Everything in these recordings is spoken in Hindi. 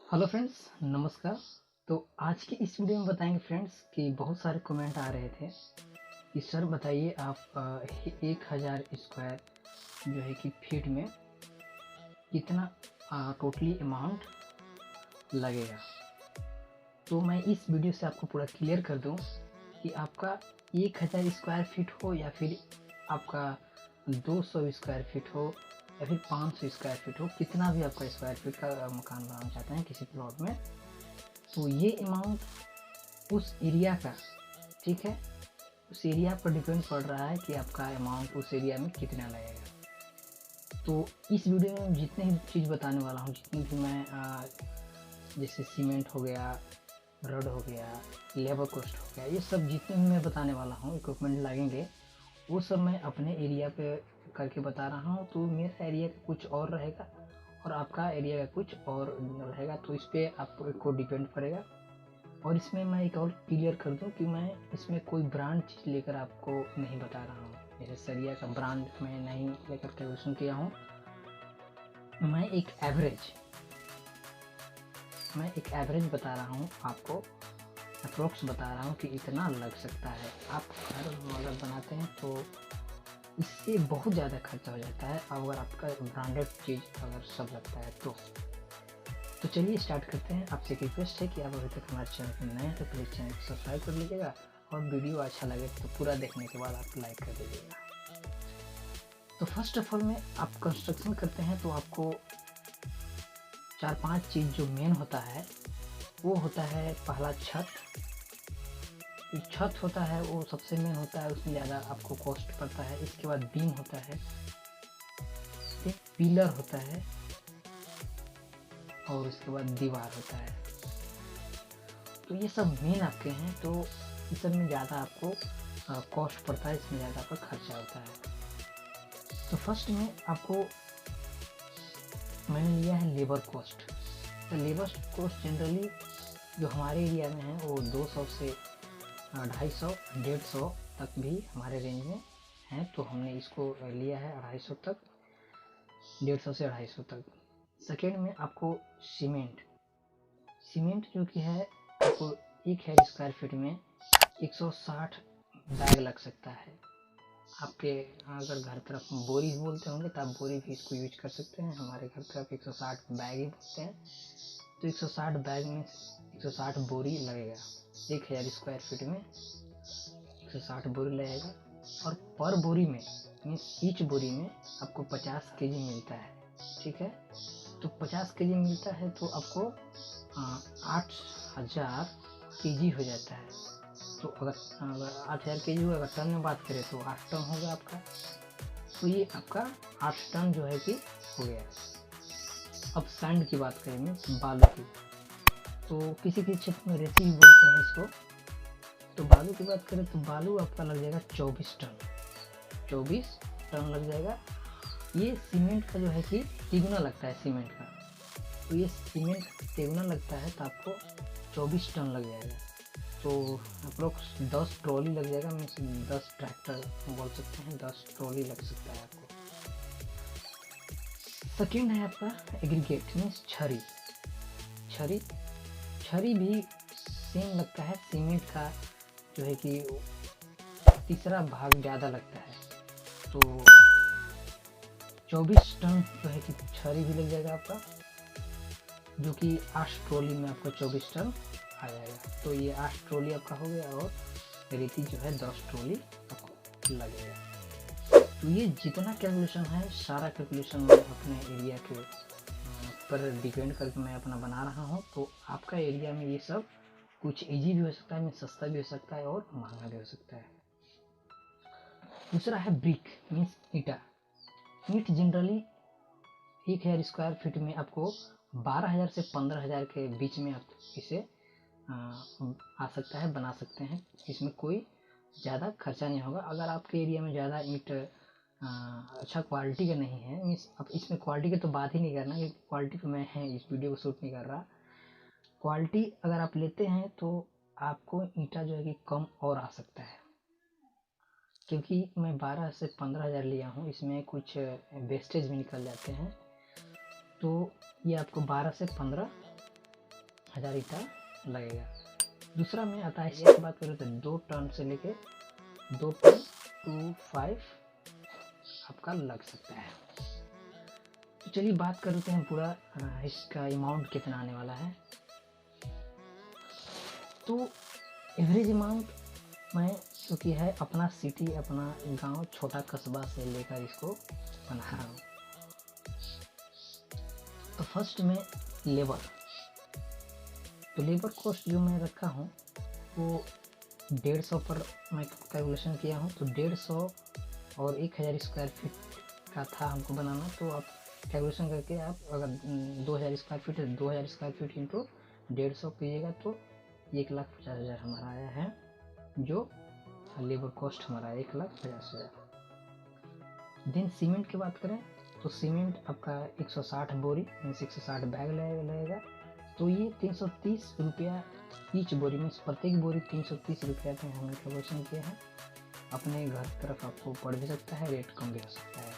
हेलो फ्रेंड्स, नमस्कार। तो आज की इस वीडियो में बताएंगे फ्रेंड्स कि बहुत सारे कमेंट आ रहे थे कि सर बताइए आप 1000 स्क्वायर जो है कि फीट में कितना टोटली अमाउंट लगेगा। तो मैं इस वीडियो से आपको पूरा क्लियर कर दूं कि आपका 1000 स्क्वायर फीट हो या फिर आपका 200 स्क्वायर फीट हो या फिर 500 स्क्वायर फीट हो, कितना भी आपका स्क्वायर फीट का मकान बनाना चाहते हैं किसी प्लॉट में, तो ये अमाउंट उस एरिया का, ठीक है, उस एरिया पर डिपेंड पड़ रहा है कि आपका अमाउंट उस एरिया में कितना लगेगा। तो इस वीडियो में जितने भी चीज़ बताने वाला हूँ, जितनी भी मैं जैसे सीमेंट हो गया, रड हो गया, लेबर कॉस्ट हो गया, ये सब जितने भी मैं बताने वाला हूँ इक्विपमेंट लगेंगे, वो सब मैं अपने एरिया पे करके बता रहा हूँ। तो मेरा एरिया का कुछ और रहेगा और आपका एरिया का कुछ और रहेगा, तो इस पर आपको डिपेंड करेगा। और इसमें मैं एक और क्लियर कर दूं कि मैं इसमें कोई ब्रांड चीज़ लेकर आपको नहीं बता रहा हूँ। जैसे सरिया का ब्रांड मैं नहीं लेकर कैलकुलेशन किया हूँ। मैं एक एवरेज बता रहा हूँ आपको, अप्रोक्स बता रहा हूँ कि इतना लग सकता है। आप घर अगर बनाते हैं तो इससे बहुत ज़्यादा खर्चा हो जाता है अगर आपका ब्रांडेड चीज़ अगर सब लगता है तो चलिए स्टार्ट करते हैं। आपसे एक रिक्वेस्ट है कि आप अभी तक हमारे चैनल पर नए हैं तो प्लीज़ चैनल को सब्सक्राइब कर लीजिएगा और वीडियो अच्छा लगे तो पूरा देखने के बाद आप लाइक कर दीजिएगा। तो फर्स्ट ऑफ ऑल में आप कंस्ट्रक्शन करते हैं तो आपको 4-5 चीज़ जो मेन होता है वो होता है, पहला छत। जो छत होता है वो सबसे मेन होता है, उसमें ज़्यादा आपको कॉस्ट पड़ता है। इसके बाद बीम होता है, पिलर होता है और उसके बाद दीवार होता है। तो ये सब मेन आपके हैं, तो इस सब में ज़्यादा आपको कॉस्ट पड़ता है, इसमें ज़्यादा आपका खर्चा होता है। तो फर्स्ट में आपको मैंने लिया है लेबर कॉस्ट। तो लेबर कॉस्ट जनरली जो हमारे एरिया में है वो 200 से 250, 150 तक भी हमारे रेंज में है, तो हमने इसको लिया है 250 तक, 150 से 250 तक। सेकेंड में आपको सीमेंट जो कि है आपको 1000 स्क्वायर फीट में 160 बैग लग सकता है। आपके अगर घर तरफ बोरी बोलते होंगे तो आप बोरी भी इसको यूज कर सकते हैं। हमारे घर तरफ 160 बैग ही बोलते हैं, तो 160 बैग में 160 बोरी लगेगा। 1000 स्क्वायर फीट में 160 बोरी लगेगा और पर बोरी में मीन्स ईच बोरी में आपको 50 केजी मिलता है, ठीक है। तो 50 केजी मिलता है तो आपको 8000 केजी हो जाता है। तो अगर 8000 केजी हुआ, अगर टन में बात करें तो 8 टन होगा आपका। तो ये आपका 8 टन जो है कि हो गया। अब सैंड की बात करेंगे, बालू की, तो किसी किसी क्षेत्र में रेती भी बोलते हैं इसको। तो बालू की बात करें तो बालू आपका लग जाएगा 24 टन, 24 टन लग जाएगा। ये सीमेंट का जो है कि तिगुना लगता है सीमेंट का, तो ये सीमेंट तिगुना लगता है तो आपको 24 टन लग जाएगा। तो अप्रोक्स 10 ट्रॉली लग जाएगा, मीन्स 10 ट्रैक्टर बोल सकते हैं, 10 ट्रॉली लग सकता है आपको। सेकेंड है आपका एग्रीगेट मीन्स छरी छरी भी सेम लगता है, सीमेंट का जो है कि तीसरा भाग ज़्यादा लगता है। तो 24 टन जो है कि छरी भी लग जाएगा आपका, जो कि 8 ट्रॉली में आपका 24 टन आ जाएगा। तो ये 8 ट्रॉली आपका हो गया और रेती जो है 10 ट्रॉली आपको लगेगा। तो ये जितना कैलकुलेशन है सारा कैलकुलेशन मैं अपने एरिया के पर डिपेंड करके मैं अपना बना रहा हूँ। तो आपका एरिया में ये सब कुछ इजी भी हो सकता है, सस्ता भी हो सकता है और महंगा भी हो सकता है। दूसरा है ब्रिक मीन्स ईटा। ईट जनरली 1000 स्क्वायर फीट में आपको 12,000 से 15,000 के बीच में आप इसे आ सकता है, बना सकते हैं। इसमें कोई ज़्यादा खर्चा नहीं होगा। अगर आपके एरिया में ज़्यादा ईंट अच्छा क्वालिटी का नहीं है, मीन्स अब इसमें क्वालिटी की तो बात ही नहीं करना कि क्वालिटी पे मैं है इस वीडियो को शूट नहीं कर रहा। क्वालिटी अगर आप लेते हैं तो आपको ईंटा जो है कि कम और आ सकता है, क्योंकि मैं 12 से 15,000 लिया हूँ, इसमें कुछ वेस्टेज भी निकल जाते हैं। तो ये आपको 12 से 15 1000 ईटा लगेगा। दूसरा में आता है इसकी बात करें तो 2 टन से लेके 2 टन टू 5 आपका लग सकता है। तो चलिए बात करते हैं पूरा इसका अमाउंट कितना आने वाला है। तो एवरेज अमाउंट मैं चूँकि है अपना सिटी, अपना गांव, छोटा कस्बा से लेकर इसको बना रहा हूँ। तो फर्स्ट में लेबर, तो लेबर कॉस्ट जो मैं रखा हूँ वो 150 पर मैं कैलकुलेशन किया हूँ। तो 150 और 1000 स्क्वायर फीट का था हमको बनाना। तो आप कैलकुलेशन करके आप अगर 2000 स्क्वायर फीट है 2000 स्क्वायर फीट इंटू 150 कीजिएगा तो 1,50,000 हमारा आया है, जो लेबर कॉस्ट हमारा 1,50,000। देन सीमेंट की बात करें तो सीमेंट आपका 160 बोरी मीन्स 160 बैग लगेगा। तो ये 330 रुपया ईच बोरी मीन्स प्रत्येक बोरी 330 रुपया में हमने कैलकुलेशन किया है। अपने घर की तरफ आपको पड़ भी सकता है, रेट कम भी हो सकता है।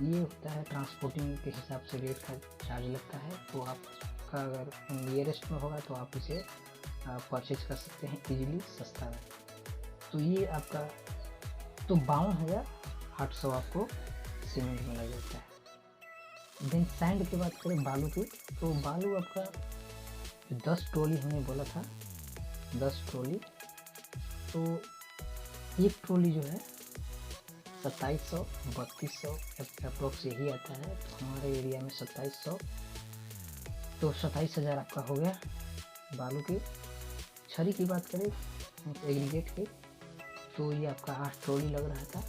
ये होता है ट्रांसपोर्टिंग के हिसाब से रेट का चार्ज लगता है। तो आपका अगर नियरेस्ट में होगा तो आप इसे परचेज कर सकते हैं इजीली, सस्ता में। तो ये आपका तो 52,800 आपको सीमेंट में लग जाता है। देन सैंड की बात करें बालू की, तो बालू आपका 10 ट्रॉली हमने बोला था, 10 ट्रॉली। तो एक ट्रॉली जो है 2700 3200 अप्रोक्स यही आता है। तो हमारे एरिया में 2700, तो 27,000 आपका हो गया बालू की। छड़ी की बात करें एग्रीगेट की, तो ये आपका 8 ट्रॉली लग रहा था।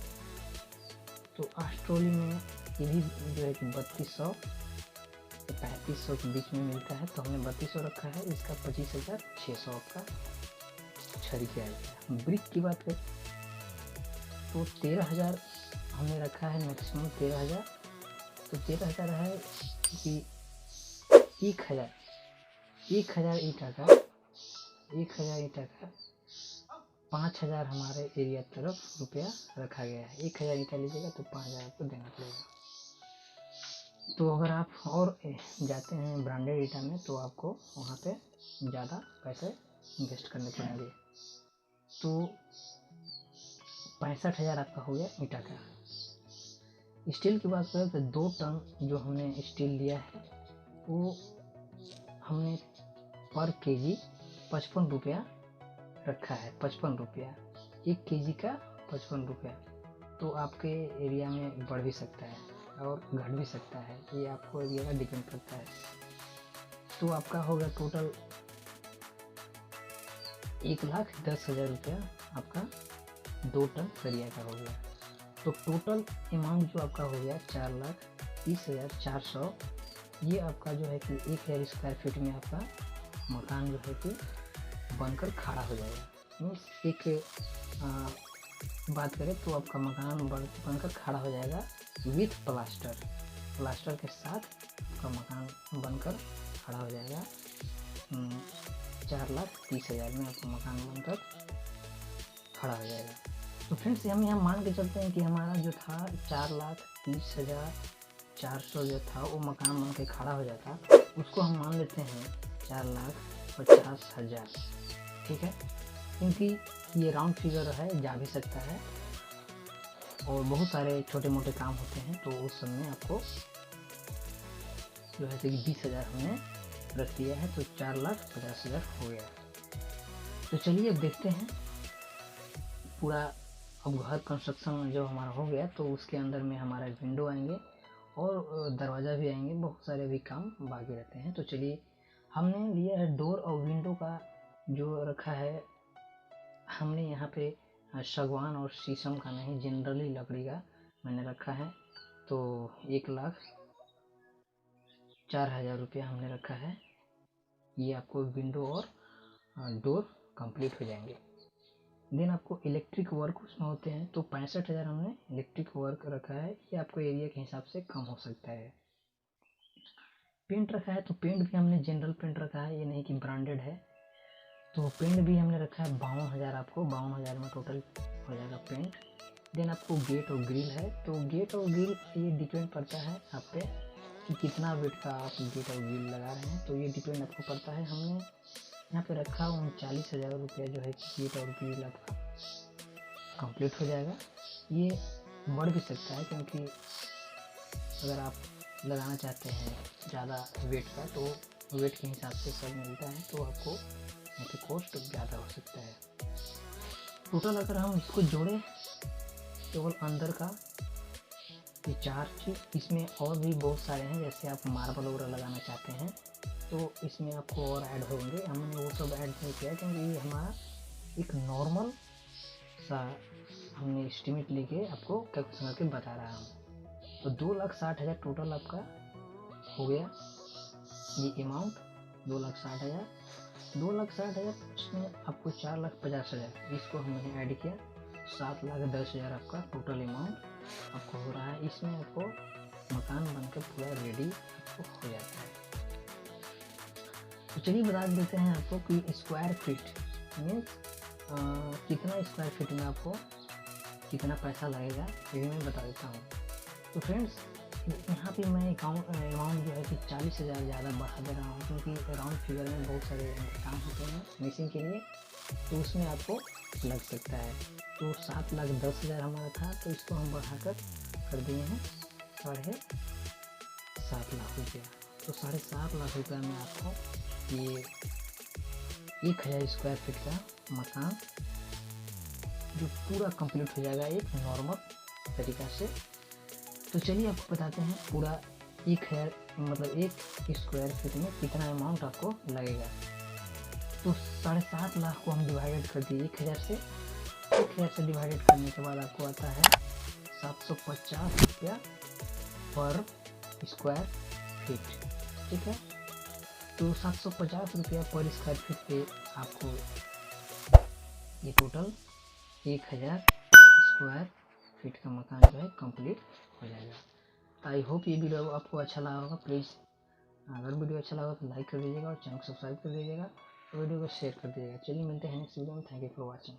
तो 8 ट्रॉली में ये भी जो है कि 3200 से 3500 के बीच में मिलता है। तो हमने 3200 रखा है, इसका 25,600 आपका छड़ी के आएगा। ब्रिक की बात करें तो 13,000 हमने रखा है, मैक्सिमम 13,000। तो 13,000 है कि 1,000 ईटा का 5,000 हमारे एरिया तरफ रुपया रखा गया है। 1,000 ईटा लीजिएगा तो 5,000 आपको देना पड़ेगा। तो अगर आप और जाते हैं ब्रांडेड ईटा में तो आपको वहाँ पे ज़्यादा पैसे इन्वेस्ट करने पड़ेंगे। तो 65,000 आपका हो गया ईटा का। स्टील की बात करें तो 2 टन जो हमने स्टील लिया है वो हमने पर केजी 55 रुपया रखा है। 55 रुपया 1 केजी का 55 रुपया। तो आपके एरिया में बढ़ भी सकता है और घट भी सकता है, ये आपको एरिया का डिपेंड करता है। तो आपका होगा टोटल 1,10,000 रुपया आपका 2 टन सरिया का हो गया। तो टोटल अमाउंट जो आपका हो गया 4,30,400। ये आपका जो है कि 1,000 स्क्वायर फीट में आपका मकान जो है कि बनकर खड़ा हो जाएगा। मीन्स एक बात करें तो आपका मकान बनकर खड़ा हो जाएगा विथ प्लास्टर के साथ आपका मकान बनकर खड़ा हो जाएगा। 4,30,000 में आपका मकान बनकर खड़ा हो जाएगा। तो फ्रेंड्स हम यहाँ मान के चलते हैं कि हमारा जो था 4,30,400 जो था वो मकान बन के खड़ा हो जाता, उसको हम मान लेते हैं 4,50,000। ठीक है, क्योंकि ये राउंड फिगर है, जा भी सकता है और बहुत सारे छोटे मोटे काम होते हैं। तो उस समय आपको जो है कि 20,000 हमने रख दिया है। तो 4,50,000 हो गया। तो चलिए अब देखते हैं पूरा। अब घर कंस्ट्रक्शन जो हमारा हो गया तो उसके अंदर में हमारा विंडो आएंगे और दरवाज़ा भी आएंगे, बहुत सारे भी काम बाकी रहते हैं। तो चलिए हमने लिया है डोर और विंडो का जो रखा है हमने यहाँ पे सागवान और शीशम का नहीं, जनरली लकड़ी का मैंने रखा है। तो 1,04,000 रुपया हमने रखा है। ये आपको विंडो और डोर कंप्लीट हो जाएंगे। देन आपको इलेक्ट्रिक वर्क उसमें होते हैं, तो 65,000 हमने इलेक्ट्रिक वर्क रखा है। ये आपको एरिया के हिसाब से कम हो सकता है। पेंट रखा है, तो पेंट भी हमने जनरल पेंट रखा है, ये नहीं कि ब्रांडेड है। तो पेंट भी हमने रखा है 52,000, आपको 52,000 में टोटल हो जाएगा पेंट। देन आपको गेट और ग्रिल है, तो गेट और ग्रिल ये डिपेंड करता है आप पे कि कितना वेट का आप गेट और व्हील लगा रहे हैं, तो ये डिपेंड आपको करता है। हमने यहाँ पे रखा 39,000 रुपया जो है कि गेट और व्हील आपका कंप्लीट हो जाएगा। ये बढ़ भी सकता है, क्योंकि अगर आप लगाना चाहते हैं ज़्यादा वेट का तो वेट के हिसाब से सब मिलता है, तो आपको यहाँ पे कॉस्ट ज़्यादा हो सकता है। टोटल अगर हम इसको जोड़े केवल अंदर का ये 4 चीज़, इसमें और भी बहुत सारे हैं। जैसे आप मार्बल वगैरह लगाना चाहते हैं तो इसमें आपको और ऐड होंगे। हमने वो सब ऐड नहीं किया, क्योंकि ये हमारा एक नॉर्मल सा हमने एस्टिमेट लेके आपको कैलकुलेशन करके बता रहा हूँ। तो 2,60,000 टोटल आपका हो गया ये अमाउंट, 2,60,000। 2,60,000 उसमें आपको 4,50,000 इसको हमने ऐड किया, 7,10,000 आपका टोटल अमाउंट आपको हो रहा है। इसमें आपको मकान बनकर पूरा रेडी आपको हो जाता है। तो चलिए बता देते हैं आपको कि स्क्वायर फीट मीन्स कितना स्क्वायर फीट में आपको कितना पैसा लगेगा, ये मैं बता देता हूँ। तो फ्रेंड्स यहाँ पे मैं अमाउंट जो है कि 40,000 ज़्यादा बढ़ा दे रहा हूँ, क्योंकि राउंड फिगर में बहुत सारे काम होते हैं फिनिशिंग के लिए, तो उसमें आपको लग सकता है। तो 7,10,000 हमारा था, तो इसको हम बढ़ाकर कर दिए हैं 7.5 लाख रुपया। तो 7.5 लाख रुपया में आपको ये 1,000 स्क्वायर फीट का मकान जो पूरा कंप्लीट हो जाएगा एक नॉर्मल तरीक़ा से। तो चलिए आपको बताते हैं पूरा 1,000 मतलब 1 स्क्वायर फीट में कितना अमाउंट आपको लगेगा। तो 7.5 लाख को हम डिवाइडेड कर दिए 1,000 से। 1,000 से डिवाइडेड करने के बाद आपको आता है 750 रुपया पर स्क्वायर फीट, ठीक है। तो 750 रुपया पर स्क्वायर फीट पे आपको ये टोटल 1,000 स्क्वायर फीट का मकान जो है कंप्लीट हो जाएगा। आई होप ये वीडियो आपको अच्छा लगा होगा। प्लीज़ अगर वीडियो अच्छा लगा तो लाइक कर दीजिएगा और चैनल को सब्सक्राइब कर दीजिएगा और वीडियो को शेयर कर दीजिएगा। चलिए मिलते हैं नेक्स्ट वीडियो में। Thank you for watching.